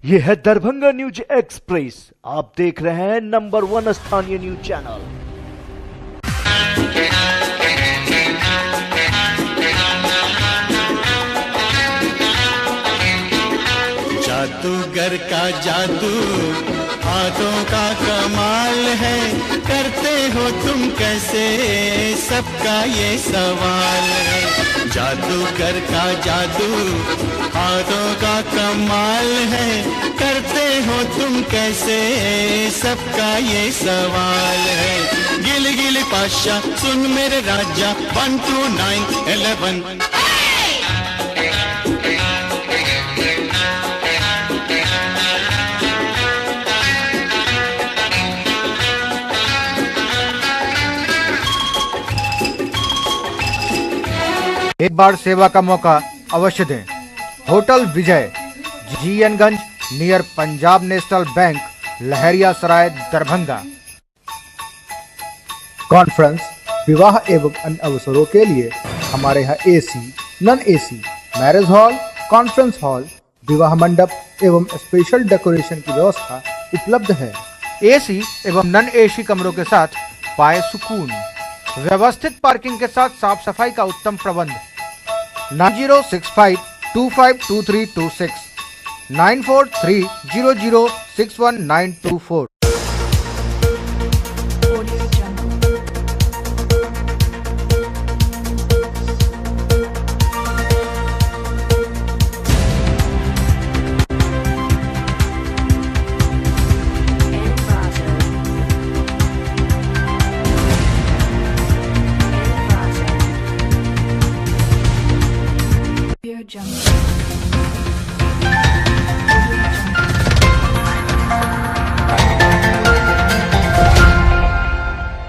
ये है Darbhanga news express. आप देख रहे हैं नंबर 1 स्थानीय न्यूज चैनल। जादूगर का जादू हाथों का कमाल है, करते हो तुम कैसे सबका ये सवाल है। जादूगर का जादू हाथों का कमाल है, करते हो तुम कैसे सबका ये सवाल है। गिल गिल पाशा सुन मेरे राजा 1 2 9 11। एक बार सेवा का मौका अवश्य दें। होटल विजय, जीएनगंज, नियर पंजाब नेशनल बैंक, लहरिया सराय, दरभंगा। कॉन्फ्रेंस, विवाह एवं अन्य अवसरों के लिए हमारे यहाँ AC, non AC, marriage hall, conference hall, विवाह मंडप एवं स्पेशल डेकोरेशन की व्यवस्था उपलब्ध है। एसी एवं नॉन एसी कमरों के साथ पाए सुकून, व्यवस्थित पार्किंग के साथ साफ सफाई का उत्तम प्रबंध। 9065252326 9430061924।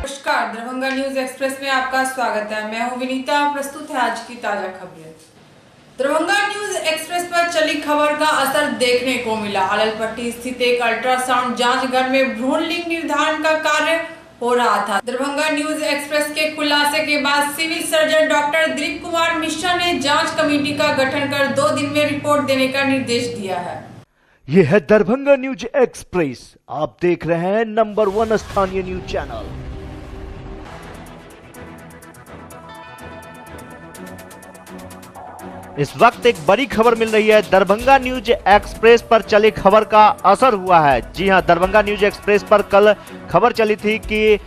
नमस्कार, दरभंगा न्यूज एक्सप्रेस में आपका स्वागत है। मैं हूं विनीता। प्रस्तुत है आज की ताजा खबरें। दरभंगा न्यूज एक्सप्रेस पर चली खबर का असर देखने को मिला। अललपट्टी स्थित एक अल्ट्रासाउंड जांच घर में भ्रूण लिंग निर्धारण का कार्य हो रहा था। दरभंगा न्यूज एक्सप्रेस के खुलासे के बाद civil surgeon doctor Dilip Kumar Mishra ने जांच कमेटी का गठन कर 2 दिन में रिपोर्ट देने का निर्देश दिया है। ये है दरभंगा न्यूज एक्सप्रेस। आप देख रहे हैं नंबर 1 स्थानीय न्यूज चैनल। इस वक्त एक बड़ी खबर मिल रही है। दरभंगा न्यूज एक्सप्रेस पर चली खबर का असर हुआ है। जी हां, दरभंगा न्यूज एक्सप्रेस पर कल खबर चली थी कि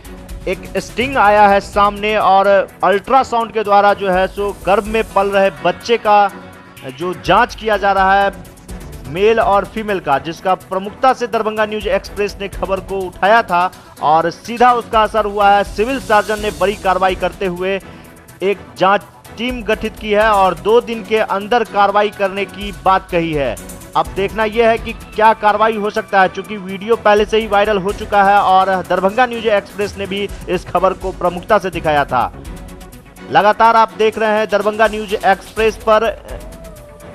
एक स्टिंग आया है सामने और अल्ट्रासाउंड के द्वारा जो है सो गर्भ में पल रहे बच्चे का जो जांच किया जा रहा है, मेल और फीमेल का, जिसका प्रमुखता से दरभंगा न्यूज एक्सप्रेस ने खबर को उठाया था और सीधा उसका असर हुआ है। सिविल सर्जन ने बड़ी कार्रवाई करते हुए एक जांच टीम गठित की है और 2 दिन के अंदर कार्रवाई करने की बात कही है। अब देखना यह है कि क्या कार्रवाई हो सकता है, क्योंकि वीडियो पहले से ही वायरल हो चुका है और दरभंगा न्यूज एक्सप्रेस ने भी इस खबर को प्रमुखता से दिखाया था। लगातार आप देख रहे हैं दरभंगा न्यूज एक्सप्रेस पर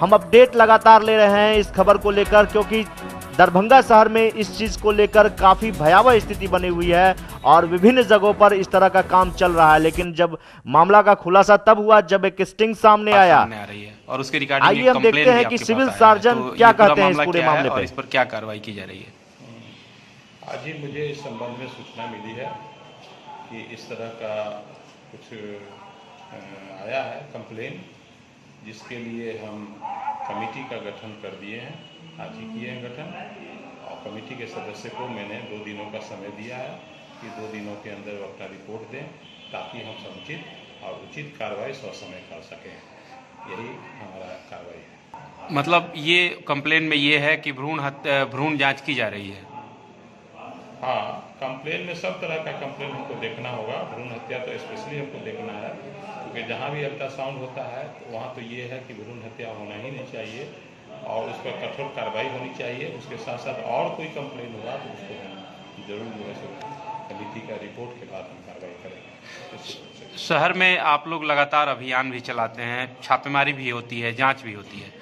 हम अपडेट लगातार ले रहे हैं इस खबर को लेकर, क्योंकि दरभंगा शहर में इस चीज को लेकर काफी भयावह स्थिति बनी हुई है और विभिन्न जगहों पर इस तरह का काम चल रहा है। लेकिन जब मामला का खुलासा तब हुआ जब एक स्टिंग सामने आया और उसके रिगार्डिंग आइए हम देखते हैं कि सिविल सर्जन क्या कहते हैं इस पूरे मामले पर। इस पर क्या कार्रवाई की जा रही है। आज ही मुझे इस संबंध में सूचना मिली है कि इस तरह का कुछ आया है कंप्लेन, जिसके लिए हम कमेटी का गठन कर दिए हैं। आज ही किए हैं गठन और कमेटी के सदस्य को मैंने 2 दिनों का समय दिया है कि 2 दिनों के अंदर वो अपना रिपोर्ट दें, ताकि हम समुचित और उचित कार्रवाई ससमय कर सकें। यही हमारा कार्रवाई है। मतलब ये कंप्लेन में ये है कि भ्रूण जांच की जा रही है। हाँ, कंप्लेन में सब तरह का कंप्लेन हमको देखना होगा। भ्रूण हत्या तो स्पेशली हमको देखना है, क्योंकि जहाँ भी अल्ट्रासाउंड होता है तो वहाँ तो ये है कि भ्रूण हत्या होना ही नहीं चाहिए और उस पर कठोर कार्रवाई होनी चाहिए। उसके साथ साथ और कोई कंप्लेन होगा तो उसको हम जरूर जो है कमेटी का रिपोर्ट के बाद हम कार्रवाई करेंगे। शहर में आप लोग लगातार अभियान भी चलाते हैं, छापेमारी भी होती है, जांच भी होती है।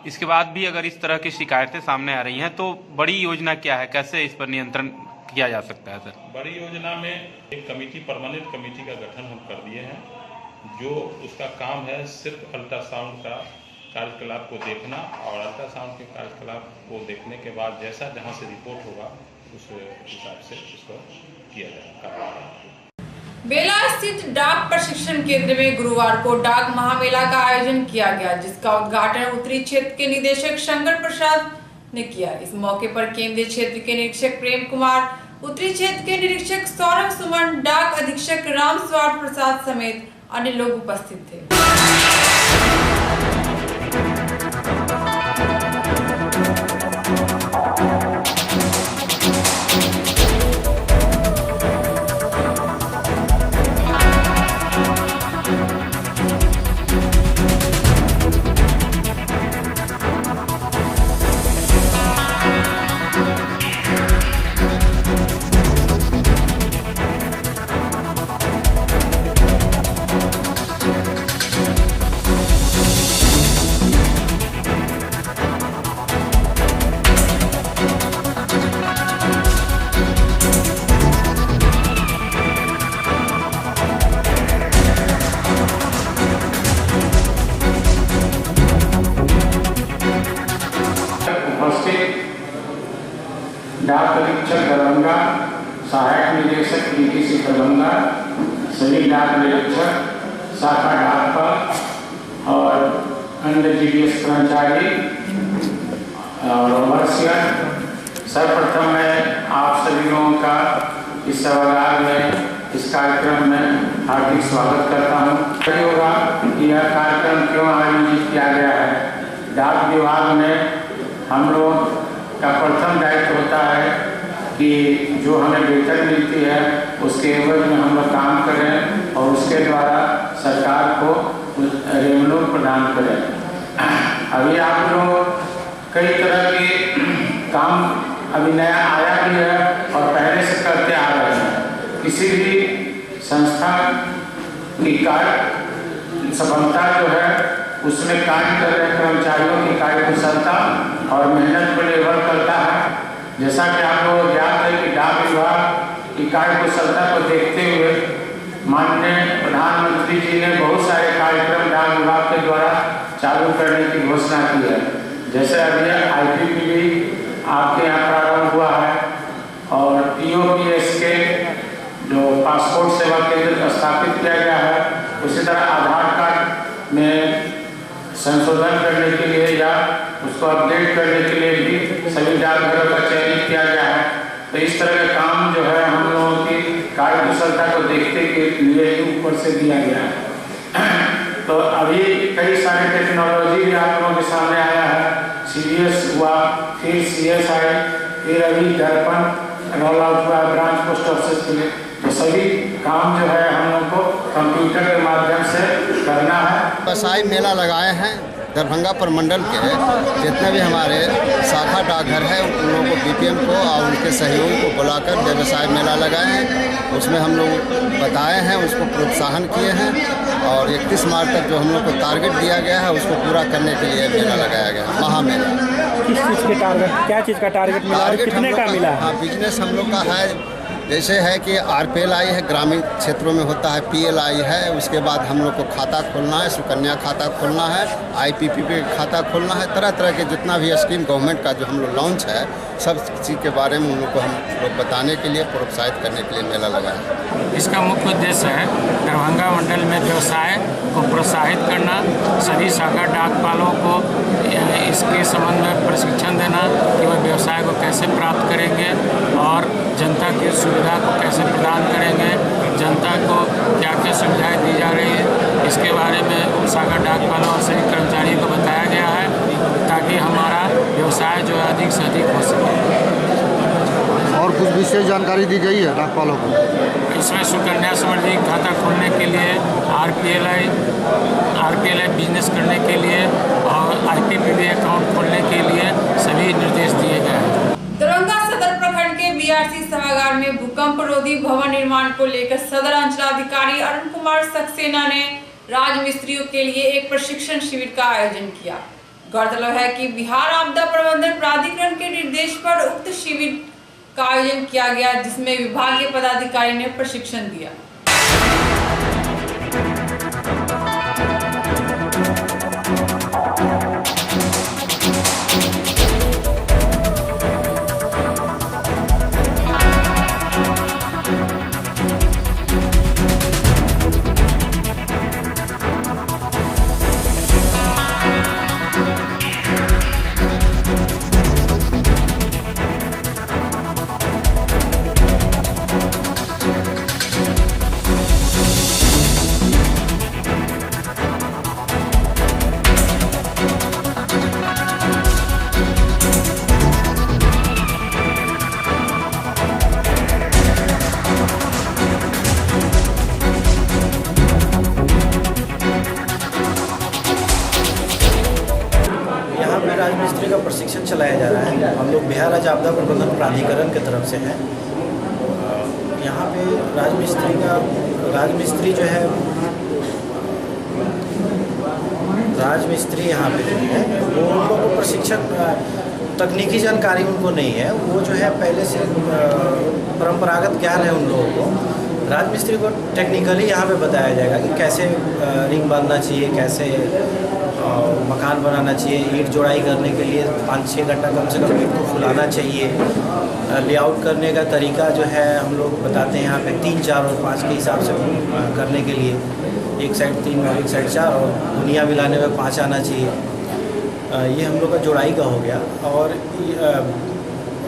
इसके बाद भी अगर इस तरह की शिकायतें सामने आ रही हैं तो बड़ी योजना क्या है, कैसे इस पर नियंत्रण किया जा सकता है? सर, बड़ी योजना में एक कमेटी, परमानेंट कमेटी का गठन हम कर दिए हैं, जो उसका काम है सिर्फ अल्ट्रासाउंड का कार्यकलाप को देखना और अल्ट्रासाउंड के कार्यकलाप को देखने के बाद जैसा जहां से रिपोर्ट होगा उस हिसाब से इसको किया जाएगा। बेला स्थित डाक प्रशिक्षण केंद्र में गुरुवार को डाक महामेला का आयोजन किया गया, जिसका उद्घाटन उत्तरी क्षेत्र के निदेशक शंकर प्रसाद ने किया। इस मौके पर केंद्रीय क्षेत्र के निरीक्षक प्रेम कुमार, उत्तरी क्षेत्र के निरीक्षक सौरभ सुमन, डाक अधीक्षक राम स्वार्थ प्रसाद समेत अन्य लोग उपस्थित थे। डाक अधीक्षक दरभंगा, सहायक निदेशक डीटीसी दरभंगा, सभी डाक निरीक्षक, शाखा डाकपाल और अन्य जीडीएस कर्मचारी और ओवरसियर, सर्वप्रथम मैं आप सभी लोगों का इस सभागार में इस कार्यक्रम में हार्दिक स्वागत करता हूँ। होगा कि यह कार्यक्रम क्यों आयोजित किया गया है। डाक विभाग में हम लोग का प्रथम दायित्व होता है कि जो हमें वेतन मिलती है उसके एवज में हम लोग काम करें और उसके द्वारा सरकार को रेवेन्यू प्रदान करें। अभी आप लोग कई तरह के काम अभी नया आया भी है और पहले से करते आ रहे हैं। किसी भी संस्था की कार्य सफलता जो है उसमें कार्य कर रहे कर्मचारियों की कार्यकुशलता और मेहनत पर निर्भर करता है। जैसा कि आप लोग ज्ञात है कि डाक विभाग की कार्यकुशलता को देखते हुए माननीय प्रधानमंत्री जी ने बहुत सारे कार्यक्रम डाक विभाग के द्वारा चालू करने की घोषणा की है। जैसे अभी IPPB आपके यहाँ प्रारंभ हुआ है और POPS के जो पासपोर्ट सेवा केंद्र स्थापित किया गया है, उसी तरह आधार कार्ड में संशोधन करने के लिए या उसको अपडेट करने के लिए भी सभी डाकघरों का चयन किया गया है। तो इस तरह का काम जो है हम लोगों की कार्यकुशलता को देखते लिए ऊपर से दिया गया है। तो अभी कई सारे टेक्नोलॉजी भी आप लोगों के सामने आया है। CBS हुआ, फिर CS आए, फिर अभी दर्पण रोल आउट हुआ ब्रांच पोस्ट ऑफिस के लिए। तो सभी काम जो है हम लोग को कंप्यूटर के माध्यम से करना है। व्यवसाय मेला लगाए हैं दरभंगा प्रमंडल के जितने भी हमारे शाखा डाकघर है उन लोगों को BPM को और उनके सहयोगी को बुलाकर व्यवसाय मेला लगाए हैं। उसमें हम लोग बताए हैं, उसको प्रोत्साहन किए हैं और 31 मार्च तक जो हम लोग को टारगेट दिया गया है उसको पूरा करने के लिए मेला लगाया गया है, महामेला। किस चीज़ के टारगेट, क्या चीज़ का टारगेट मिला और कितने का मिला? हाँ, बिजनेस हम लोग का है जैसे है कि RPLI है, ग्रामीण क्षेत्रों में होता है, PLI है, उसके बाद हम लोग को खाता खोलना है, सुकन्या खाता खोलना है, IPPB खाता खोलना है। तरह तरह के जितना भी स्कीम गवर्नमेंट का जो हम लोग लॉन्च है सब चीज़ के बारे में उन लोग को हम लोग बताने के लिए, प्रोत्साहित करने के लिए मेला लगाया। इसका मुख्य उद्देश्य है दरभंगा मंडल में व्यवसाय को प्रोत्साहित करना, सभी शाखा डाकपालों को इसके संबंध में प्रशिक्षण देना कि वह व्यवसाय को कैसे प्राप्त करेंगे और जनता की सुविधा को कैसे प्रदान करेंगे, जनता को क्या क्या सुविधाएं दी जा रही है, इसके बारे में शाखा डाकपालों और सभी कर्मचारियों को बताया गया है ताकि हमारा व्यवसाय जो है अधिक से अधिक हो सके। और कुछ विशेष जानकारी दी गई है डाकपालों को? इसमें सुकन्या समृद्धि खाता खोलने के लिए, RPLI बिजनेस करने के लिए और IPPB अकाउंट खोलने के लिए सभी निर्देश दिए गए हैं। दरभंगा सदर प्रखंड के BRC सभागार में भूकंप रोधी भवन निर्माण को लेकर सदर अंचलाधिकारी अरुण कुमार सक्सेना ने राजमिस्त्रियों के लिए एक प्रशिक्षण शिविर का आयोजन किया। गौरतलब है कि बिहार आपदा प्रबंधन प्राधिकरण के निर्देश पर उक्त शिविर का आयोजन किया गया, जिसमें विभागीय पदाधिकारी ने प्रशिक्षण दिया। हम लोग बिहार राज्य आपदा प्रबंधन प्राधिकरण की तरफ से हैं। यहाँ पे राजमिस्त्री यहाँ पे जो है वो उन लोगों को प्रशिक्षण तकनीकी जानकारी उनको नहीं है। वो जो है पहले से परंपरागत ज्ञान है उन लोगों को। राजमिस्त्री को टेक्निकली यहाँ पे बताया जाएगा कि कैसे रिंग बांधना चाहिए, कैसे मकान बनाना चाहिए, ईंट जोड़ाई करने के लिए 5-6 घंटा कम से कम ईंट को फुलाना चाहिए। लेआउट करने का तरीका जो है हम लोग बताते हैं यहाँ पे 3, 4 और 5 के हिसाब से करने के लिए, एक साइड 3 और एक साइड 4 और दुनिया मिलाने में 5 आना चाहिए। ये हम लोग का जोड़ाई का हो गया।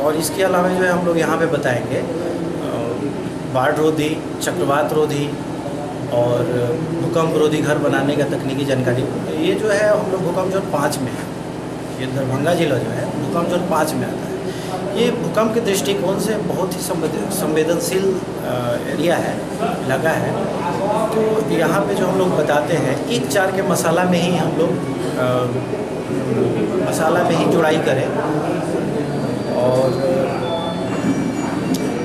और इसके अलावा जो है हम लोग यहाँ पे बताएंगे बाढ़ रोधी, चक्रवात रोधी और भूकंप रोधी घर बनाने का तकनीकी जानकारी। ये जो है हम लोग भूकंप जोन 5 में है। ये दरभंगा जिला जो है भूकंप जोन 5 में आता है। ये भूकंप के दृष्टिकोण से बहुत ही संवेदनशील एरिया है, इलाका है। तो यहाँ पे जो हम लोग बताते हैं 1-4 के मसाला में ही हम लोग जुड़ाई करें। और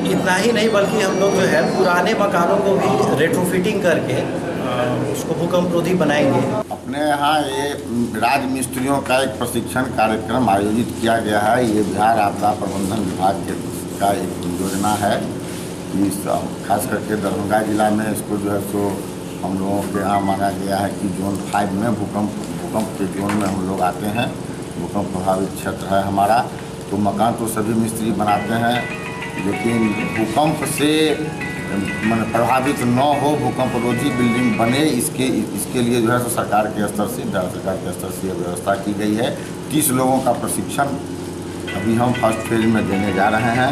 इतना ही नहीं बल्कि हम लोग जो है पुराने मकानों को भी रेट्रोफिटिंग करके उसको भूकंप रोधी बनाएंगे। अपने यहाँ ये राजमिस्त्रियों का एक प्रशिक्षण कार्यक्रम आयोजित किया गया है। ये बिहार आपदा प्रबंधन विभाग का एक योजना है कि खास करके दरभंगा जिला में इसको जो है सो हम लोगों के यहाँ माना गया है कि जोन 5 में भूकंप के जोन में हम लोग आते हैं। भूकंप प्रभावित क्षेत्र है हमारा। तो मकान तो सभी मिस्त्री बनाते हैं, लेकिन भूकंप से प्रभावित न हो, भूकंप रोधी बिल्डिंग बने, इसके लिए जो है तो सरकार के स्तर से व्यवस्था की गई है। 30 लोगों का प्रशिक्षण अभी हम फर्स्ट फेज में देने जा रहे हैं।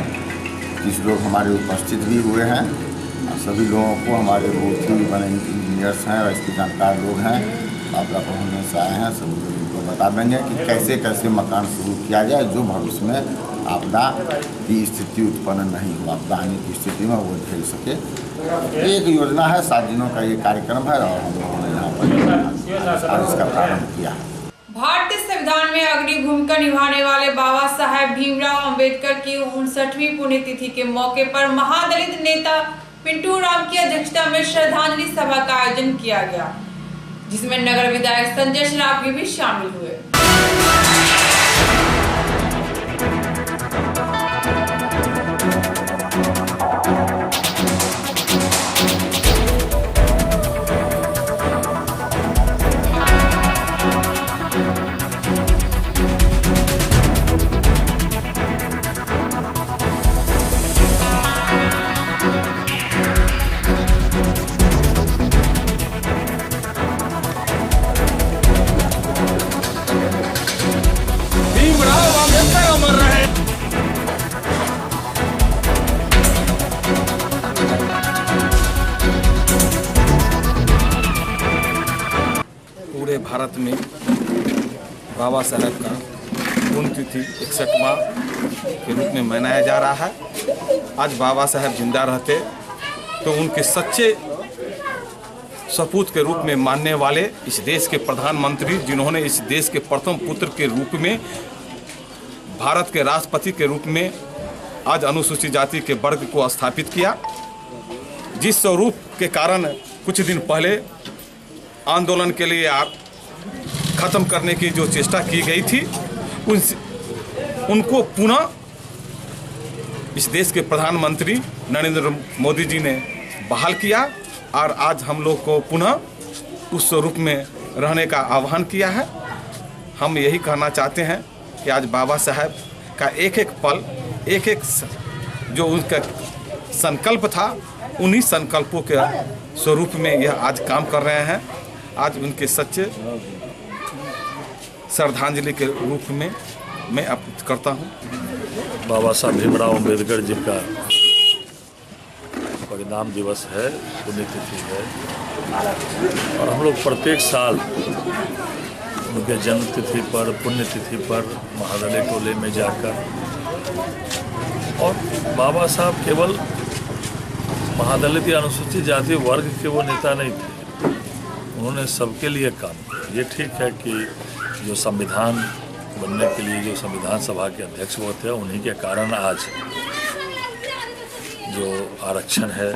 30 लोग हमारे उपस्थित भी हुए हैं। सभी लोगों को हमारे बहुत ही बड़े इंजीनियर्स हैं और इसके जानकार लोग हैं, आपदा प्रबंधन से आए हैं। सभी लोग इनको बता देंगे कि कैसे कैसे मकान शुरू किया जाए जो भविष्य में आपदा की स्थिति उत्पन्न नहीं हो, आपदा आने की स्थिति में वो झेल सके। एक योजना है, 7 दिनों का ये कार्यक्रम है और हम लोगों ने यहाँ पर इसका प्रारंभ किया है। भारतीय संविधान में अग्रणी भूमिका निभाने वाले बाबा साहेब भीमराव अंबेडकर की 59वीं पुण्यतिथि के मौके पर महादलित नेता पिंटू राम की अध्यक्षता में श्रद्धांजलि सभा का आयोजन किया गया, जिसमें नगर विधायक संजय शराबगी भी शामिल हुए। पूरे भारत में बाबा साहब का पुण्यतिथि 61वां के रूप में मनाया जा रहा है। आज बाबा साहब जिंदा रहते तो उनके सच्चे सपूत के रूप में मानने वाले इस देश के प्रधानमंत्री, जिन्होंने इस देश के प्रथम पुत्र के रूप में, भारत के राष्ट्रपति के रूप में आज अनुसूचित जाति के वर्ग को स्थापित किया, जिस स्वरूप के कारण कुछ दिन पहले आंदोलन के लिए आप खत्म करने की जो चेष्टा की गई थी, उनको पुनः इस देश के प्रधानमंत्री नरेंद्र मोदी जी ने बहाल किया और आज हम लोग को पुनः उस स्वरूप में रहने का आह्वान किया है। हम यही कहना चाहते हैं कि आज बाबा साहब का एक एक पल, एक एक जो उनका संकल्प था, उन्हीं संकल्पों के स्वरूप में यह आज काम कर रहे हैं। आज उनके सच्चे श्रद्धांजलि के रूप में मैं अर्पित करता हूँ। बाबा साहब भीमराव अम्बेडकर जी का परिणाम दिवस है, पुण्यतिथि है और हम लोग प्रत्येक साल उनके जन्मतिथि पर, पुण्यतिथि पर महादलित टोले में जाकर, और बाबा साहब केवल महादलित या अनुसूचित जाति वर्ग के वो नेता नहीं थे, उन्होंने सबके लिए काम किया। ये ठीक है कि जो संविधान बनने के लिए जो संविधान सभा के अध्यक्ष हुए थे, उन्हीं के कारण आज जो आरक्षण है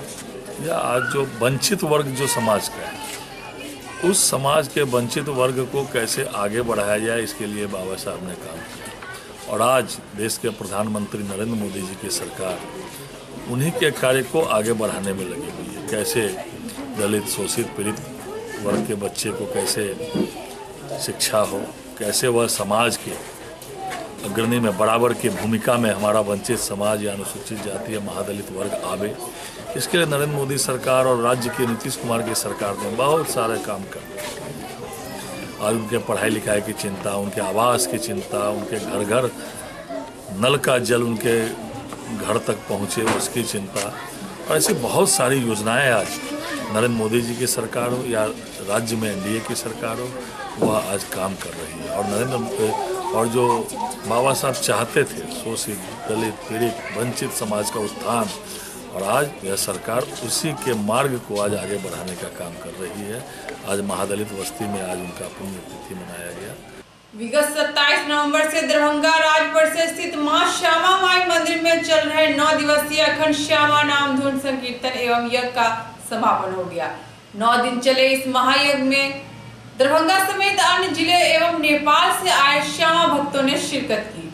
या आज जो वंचित वर्ग जो समाज का है, उस समाज के वंचित वर्ग को कैसे आगे बढ़ाया जाए, इसके लिए बाबा साहब ने काम किया। और आज देश के प्रधानमंत्री नरेंद्र मोदी जी की सरकार उन्हीं के कार्य को आगे बढ़ाने में लगी हुई है। कैसे दलित, शोषित, पीड़ित वर्ग के बच्चे को कैसे शिक्षा हो, कैसे वह समाज के अग्रणी में बराबर की भूमिका में हमारा वंचित समाज या अनुसूचित जाति या महादलित वर्ग आवे, इसके लिए नरेंद्र मोदी सरकार और राज्य की नीतीश कुमार की सरकार ने बहुत सारे काम कर। आज उनके पढ़ाई लिखाई की चिंता, उनके आवास की चिंता, उनके घर घर नल का जल उनके घर तक पहुँचे उसकी चिंता, और ऐसी बहुत सारी योजनाएं आज नरेंद्र मोदी जी की सरकार हो या राज्य में एनडीए की सरकार हो, वह आज काम कर रही है। और जो बाबा साहब चाहते थे, शोषित, दलित, पीड़ित, वंचित समाज का उत्थान, और आज यह सरकार उसी के मार्ग को आज आगे बढ़ाने का काम कर रही है। आज महादलित बस्ती में आज उनका पुण्यतिथि मनाया गया। विगत 27 नवंबर से दरभंगा राजपथ से स्थित मां श्यामा माई मंदिर में चल रहे 9 दिवसीय अखंड श्यामा नाम धुन संकीर्तन एवं यज्ञ का समापन हो गया। 9 दिन चले इस महायज्ञ में दरभंगा समेत अन्य जिले एवं नेपाल से आए श्यामा भक्तों ने शिरकत की।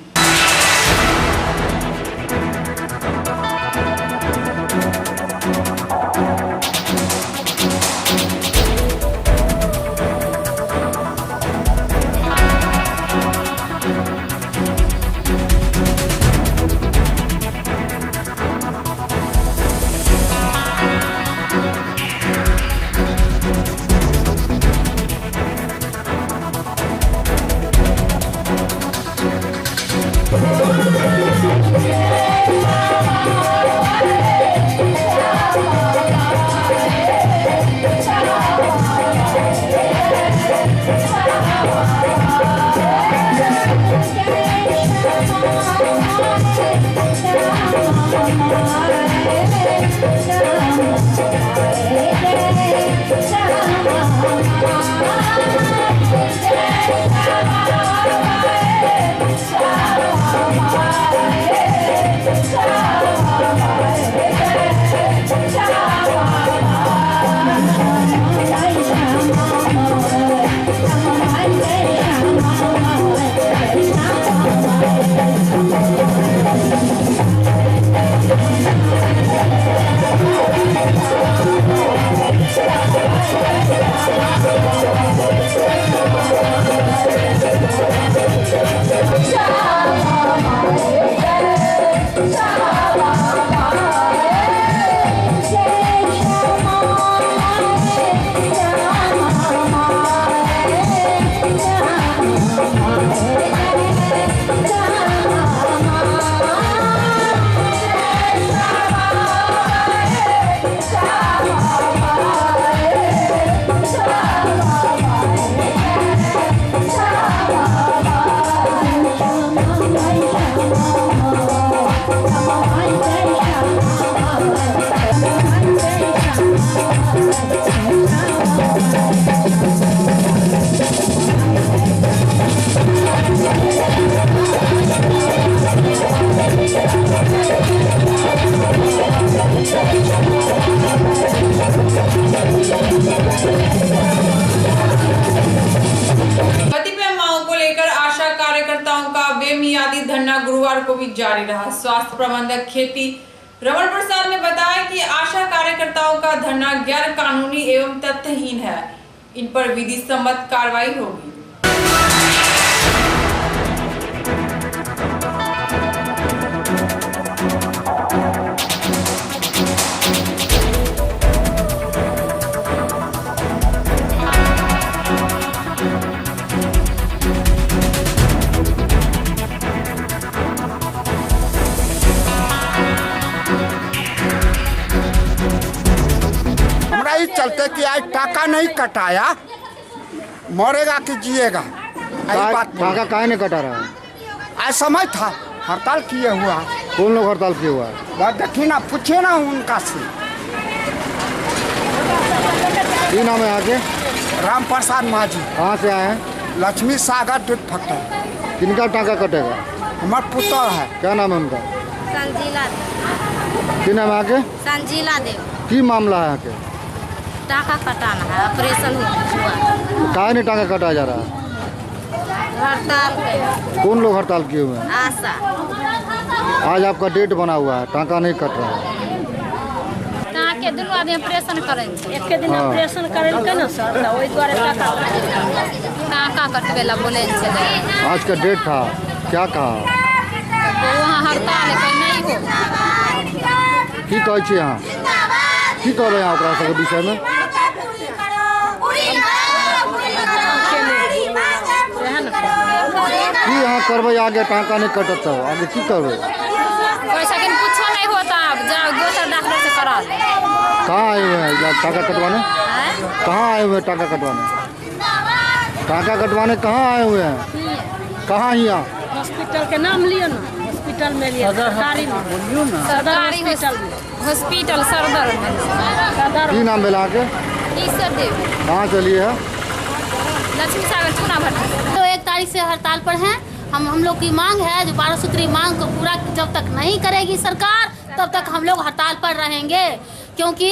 गुरुवार को भी जारी रहा। स्वास्थ्य प्रबंधक खेती रमन प्रसाद ने बताया कि आशा कार्यकर्ताओं का धरना गैर कानूनी एवं तथ्यहीन है, इन पर विधि सम्मत कार्रवाई होगी। चलते कि आज टाका नहीं कटाया मरेगा कि जिएगा। काहे नहीं कटा रहा है? आज समय था, हड़ताल किए हुआ। कौन लोग हड़ताल किए हुआ है? देखिए ना, पूछे ना उनका से। क्या नाम है आगे? राम प्रसाद माझी। कहाँ से आए हैं? लक्ष्मी सागर दूध फैक्ट्री। किनका टाँका कटेगा? हमारा पुत्र है। क्या नाम है उनका? संजीला की नाम है आके? संजीला देव। की मामला है आके? टाका कटाना है, ऑपरेशन हुआ। काहे नहीं टाँका कटाया जा रहा है? हड़ताल पे। कौन लोग हड़ताल किए हुए हैं? आशा। आज आपका डेट बना हुआ है, टाँका नहीं कट रहा है। के दुनू आदमी ऑपरेशन करेंगे। एक दिन ऑपरेशन करेंगे ना सर, तो वही द्वारा टाका कटवे ला बोले चले। आज का डेट था, क्या कहा? तो वहाँ हड़ताल है, कहीं नहीं हो। की कहै छी अहाँ? की कहबै अहाँ ओकरा सबके विषय में? की अहाँ करबै आगे टाँका नहीं कटत तो आगे की करबै? कोई सेकंड कुछ नहीं होता, अब जाओ दूसरा डॉक्टर से करा लो। कहाँ आए हुए हैं टाँका कटवाने? कहाँ आए हुए हैं टाँका कटवाने? टाँका कटवाने कहाँ आए हुए हैं? कहाँ यहाँ? हॉस्पिटल के नाम लियो ना, हॉस्पिटल में लियो, सरकारी में बोलियो ना, सरकारी हॉस्पिटल सरदर। की नाम भेला के? ईश्वर देव। कहाँ चलिए है? लक्ष्मी सागर चूना भट्टी। तो 1 तारीख से हड़ताल पर हैं। हम लोग की मांग है, जो 12 सूत्री मांग को पूरा जब तक नहीं करेगी सरकार, तब तक हम लोग हड़ताल पर रहेंगे। क्योंकि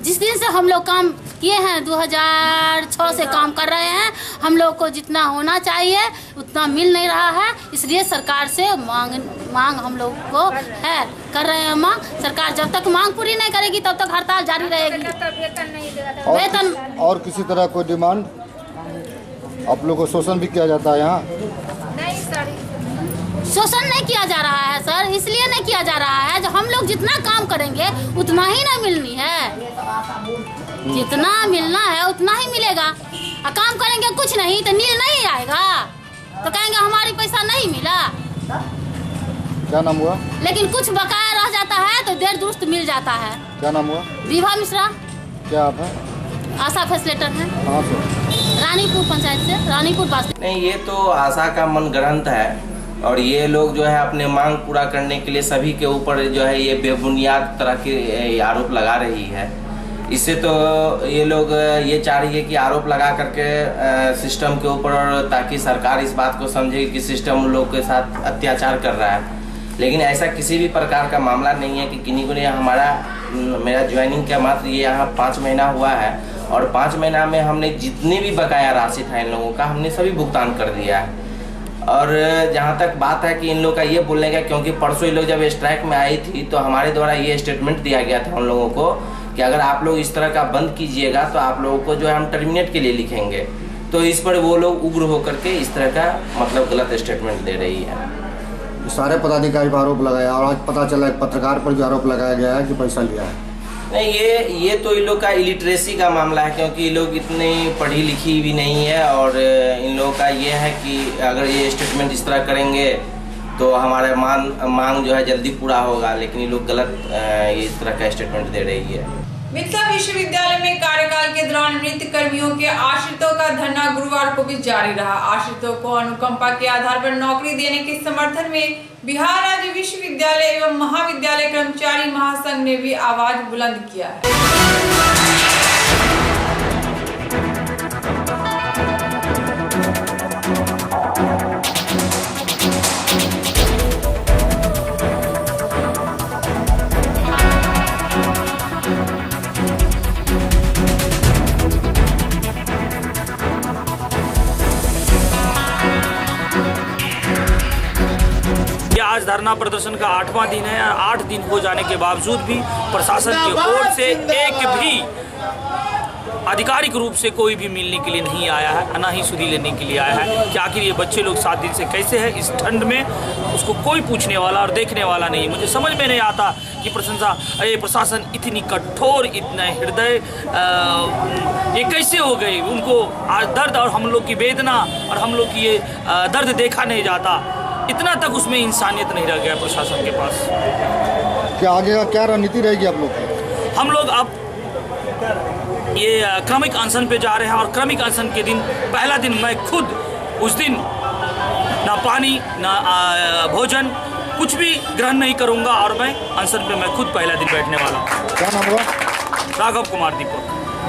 जिस दिन से हम लोग काम किए हैं, 2006 से काम कर रहे हैं, हम लोग को जितना होना चाहिए उतना मिल नहीं रहा है। इसलिए सरकार से मांग हम लोग को है, कर रहे हैं मांग। सरकार जब तक मांग पूरी नहीं करेगी तब तक हड़ताल जारी रहेगी। वेतन और किसी तरह कोई डिमांड? आप लोगों को शोषण भी किया जाता है यहाँ? नहीं सर, शोषण नहीं किया जा रहा है सर, इसलिए नहीं किया जा रहा है जो हम लोग जितना काम करेंगे उतना ही ना मिलनी है। जितना मिलना है उतना ही मिलेगा। और काम करेंगे कुछ नहीं तो नील नहीं आएगा, तो कहेंगे हमारी पैसा नहीं मिला। क्या नाम हुआ? लेकिन कुछ बकाया रह जाता है तो देर दुरुस्त मिल जाता है। क्या नाम हुआ? विभा मिश्रा। क्या आप है? आशा फैसिलेटर है। कहाँ से? रानीपुर पंचायत से, रानीपुर पास। नहीं, ये तो आशा का मन ग्रंथ है और ये लोग जो है अपने मांग पूरा करने के लिए सभी के ऊपर जो है ये बेबुनियाद तरह के आरोप लगा रही है। इससे तो ये लोग ये चाह रही है कि आरोप लगा करके सिस्टम के ऊपर, ताकि सरकार इस बात को समझे कि सिस्टम उन लोग के साथ अत्याचार कर रहा है। लेकिन ऐसा किसी भी प्रकार का मामला नहीं है कि किन्हीं को नहीं। मेरा ज्वाइनिंग का मात्र ये यहाँ 5 महीना हुआ है और 5 महीना में हमने जितने भी बकाया राशि था इन लोगों का, हमने सभी भुगतान कर दिया है। और जहाँ तक बात है कि इन लोग का ये बोलने का, क्योंकि परसों ये लोग जब स्ट्राइक में आई थी तो हमारे द्वारा ये स्टेटमेंट दिया गया था उन लोगों को कि अगर आप लोग इस तरह का बंद कीजिएगा तो आप लोगों को जो है हम टर्मिनेट के लिए लिखेंगे। तो इस पर वो लोग उग्र होकर के इस तरह का मतलब गलत स्टेटमेंट दे रही है। सारे पदाधिकारी पर आरोप लगाया और आज पता चला पत्रकार पर भी आरोप लगाया गया है कि पैसा लिया है। नहीं, ये तो इन लोग का इलिटरेसी का मामला है, क्योंकि ये लोग इतने पढ़ी लिखी भी नहीं है। और इन लोगों का ये है कि अगर ये स्टेटमेंट इस तरह करेंगे तो हमारा मांग जो है जल्दी पूरा होगा, लेकिन ये लोग गलत इस तरह का स्टेटमेंट दे रही है। मिथिला विश्वविद्यालय में कार्यकाल के दौरान नृत्य कर्मियों के आश्रितों का धरना गुरुवार को भी जारी रहा। आश्रितों को अनुकंपा के आधार पर नौकरी देने के समर्थन में बिहार राज्य विश्वविद्यालय एवं महाविद्यालय कर्मचारी महासंघ ने भी आवाज बुलंद किया है। आज धरना प्रदर्शन का 8वां दिन है। 8 दिन हो जाने के बावजूद भी प्रशासन की ओर से एक भी आधिकारिक रूप से कोई भी मिलने के लिए नहीं आया है, ना ही सुधी लेने के लिए आया है कि आखिर ये बच्चे लोग 7 दिन से कैसे हैं इस ठंड में। उसको कोई पूछने वाला और देखने वाला नहीं। मुझे समझ में नहीं आता कि प्रशासन इतनी कठोर, इतना हृदय ये कैसे हो गए। उनको दर्द और हम लोग की वेदना और हम लोग की ये दर्द देखा नहीं जाता। इतना तक उसमें इंसानियत नहीं रह गया प्रशासन के पास। क्या आगे का क्या रणनीति रहेगी आप लोग की? हम लोग अब ये क्रमिक अनशन पे जा रहे हैं और क्रमिक अनशन के दिन पहला दिन मैं खुद उस दिन ना पानी ना भोजन कुछ भी ग्रहण नहीं करूंगा और मैं अनशन पे मैं खुद पहला दिन बैठने वाला हूँ। क्या नाम हुआ? राघव कुमार दीपक।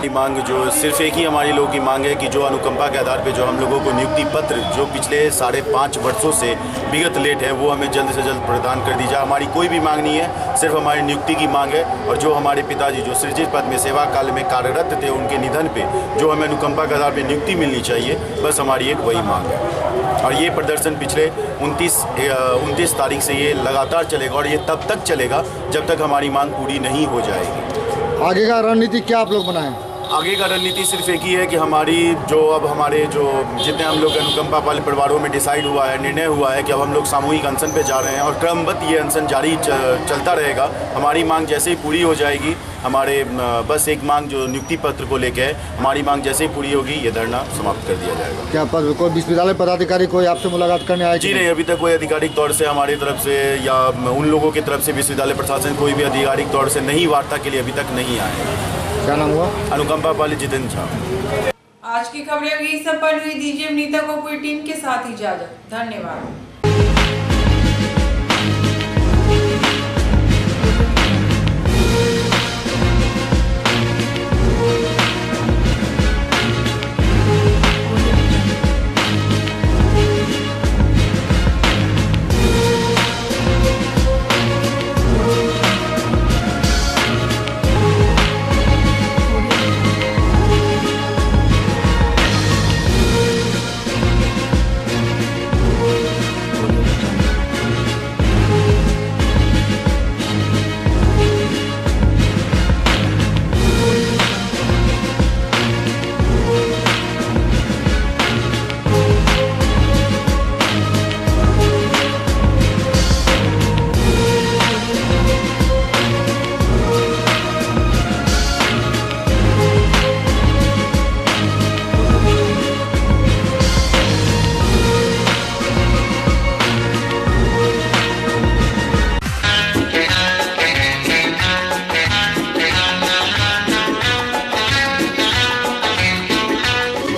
मांग जो सिर्फ एक ही हमारी लोगों की मांग है कि जो अनुकंपा के आधार पे जो हम लोगों को नियुक्ति पत्र जो पिछले 5.5 वर्षों से विगत लेट है वो हमें जल्द से जल्द प्रदान कर दी जाए। हमारी कोई भी मांग नहीं है, सिर्फ हमारी नियुक्ति की मांग है। और जो हमारे पिताजी जो सृजित पद में सेवा काल में कार्यरत थे, उनके निधन पर जो हमें अनुकंपा के आधार पर नियुक्ति मिलनी चाहिए, बस हमारी एक वही मांग है। और ये प्रदर्शन पिछले 29 तारीख से ये लगातार चलेगा और ये तब तक चलेगा जब तक हमारी मांग पूरी नहीं हो जाएगी। आगे का रणनीति क्या आप लोग बनाएं? आगे का रणनीति सिर्फ एक ही है कि हमारी जो अब हमारे जो जितने हम लोग अनुकंपा वाले परिवारों में डिसाइड हुआ है, निर्णय हुआ है कि अब हम लोग सामूहिक अनशन पे जा रहे हैं और क्रमबद्ध ये अनशन जारी चलता रहेगा। हमारी मांग जैसे ही पूरी हो जाएगी, हमारे बस एक मांग जो नियुक्ति पत्र को लेकर है, हमारी मांग जैसे ही पूरी होगी ये धरना समाप्त कर दिया जाएगा। क्या कोई विश्वविद्यालय पदाधिकारी कोई आपसे मुलाकात करने आए? जी नहीं, अभी तक कोई आधिकारिक तौर से हमारी तरफ से या उन लोगों की तरफ से विश्वविद्यालय प्रशासन कोई भी आधिकारिक तौर से नहीं वार्ता के लिए अभी तक नहीं आए। क्या नाम हुआ? अनुकंपा पाली जितेंद्र झा। आज की खबरें यही संपन्न हुई। दीजिए नीता को पूरी टीम के साथ इजाजत। धन्यवाद।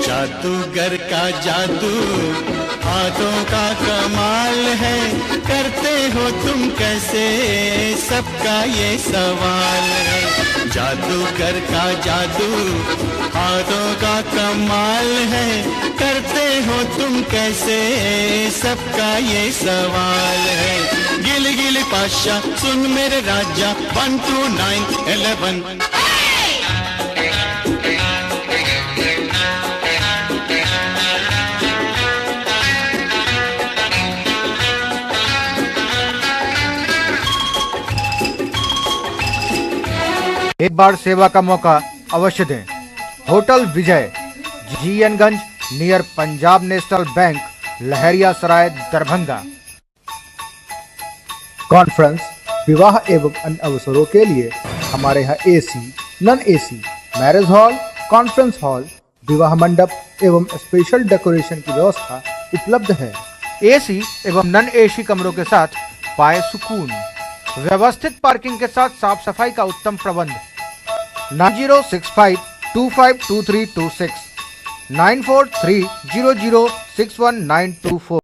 जादूगर का जादू हाथों का कमाल है, करते हो तुम कैसे सबका ये सवाल है। जादूगर का जादू हाथों का कमाल है, करते हो तुम कैसे सबका ये सवाल है। गिल गिल पाशा सुन मेरे राजा 1 2 9 11। एक बार सेवा का मौका अवश्य दें। होटल विजय, जीएनगंज, नियर पंजाब नेशनल बैंक, लहरिया सराय, दरभंगा। कॉन्फ्रेंस, विवाह एवं अन्य अवसरों के लिए हमारे यहाँ AC, non AC, marriage hall, conference hall, विवाह मंडप एवं स्पेशल डेकोरेशन की व्यवस्था उपलब्ध है। एसी एवं नॉन एसी कमरों के साथ पाए सुकून, व्यवस्थित पार्किंग के साथ साफ सफाई का उत्तम प्रबंध। 9065252326 9430061924।